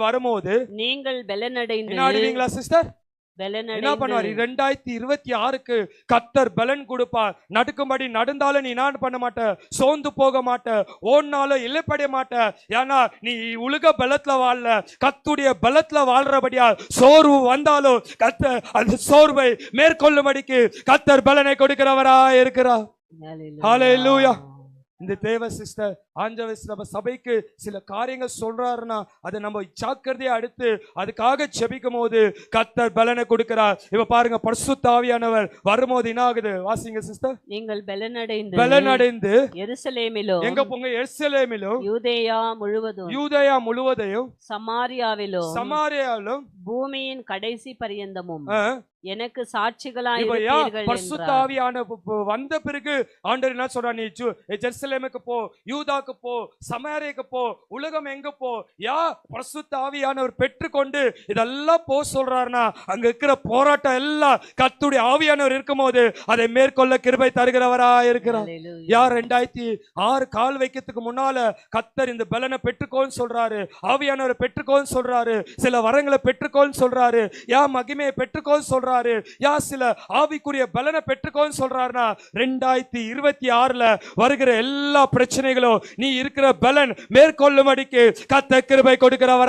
வரும்போது நீங்கள் பலனடைந்து என்ன ஆடுவீங்களா சிஸ்டர்? என்ன பலனடைந்து பண்ணுவார்? 2026க்கு கர்த்தர் பலன் கொடுப்பார். நடக்கும்படி நடந்தாலும் நீ என்ன பண்ண மாட்ட, சோர்ந்து போக மாட்ட, ஓடினாலும் இழைப்படைய மாட்ட. ஏன்னா நீ உலக பலத்துல வாழல, கர்த்தருடைய பலத்துல வாழ்றபடியா சோர்வு வந்தாலும் கர்த்தர் அந்த சோர்வை மேற்கொள்ளும்படிக்கு கர்த்தர் பலனை கொடுக்கிறவரா இருக்கிறார். ஹalleluya. இந்த தேவ சிஸ்டர் ஆண்டவர் நம்ம சபைக்கு சில காரியங்கள் சொல்றாருன்னா அதை நம்ம ஜாக்கிரதையா அடுத்து அதுக்காக ஜெபிக்கும் போது கர்த்தர் பலனை கொடுக்கிறார். இப்ப பாருங்க, பரிசுத்த ஆவியானவர் வரும்போது என்ன ஆகுது? வாசிங்க சிஸ்டர். நீங்கள் பலனடைந்து எருசலேமிலும் எங்க போங்க? எருசலேமிலும் யூதேயா முழுவதையும் சமாரியாவிலும் பூமியின் கடைசி பரியந்தமும் எனக்கு சாட்சிகளாய் இருப்பீர்கள். பரிசுத்த ஆவியானவர் வந்த பிறகு ஆண்டவர் என்ன சொல்றார்? நீ ஜெருசலேமுக்கு போ, யூதாக்கு போ, சமாரியாக்கு போ, உலகம் எங்க போ. பரிசுத்த ஆவியானவர் பெற்றுக்கொண்டு இதெல்லாம் போ சொல்றாருன்னா அங்க இருக்கிற போராட்டம் எல்லாம் கர்த்தருடைய ஆவியானவர் இருக்கும்போது அதை மேற்கொள்ள கிருபை தருகிறவரா இருக்கிறார். 2006 கால் வைக்கிறதுக்கு முன்னால கர்த்தர் இந்த பலனை பெற்றுக்கோன்னு சொல்றாரு, ஆவியானவரை பெற்றுக்கோன்னு சொல்றாரு, சில வரங்களை பெற்றுக்கோன்னு சொல்றாரு, மகிமையை பெற்றுக்கோன்னு சொல்றாரு, சில ஆவிக்குரிய பலனை பெற்றுக்கோன்னு சொல்றாருன்னா 2026 வருகிற எல்லா பிரச்சனைகளும் நீ இருக்கிற பலன் மேற்கொள்ளும்படிக்கு கர்த்தர் கிருபை கொடுக்கிறவரா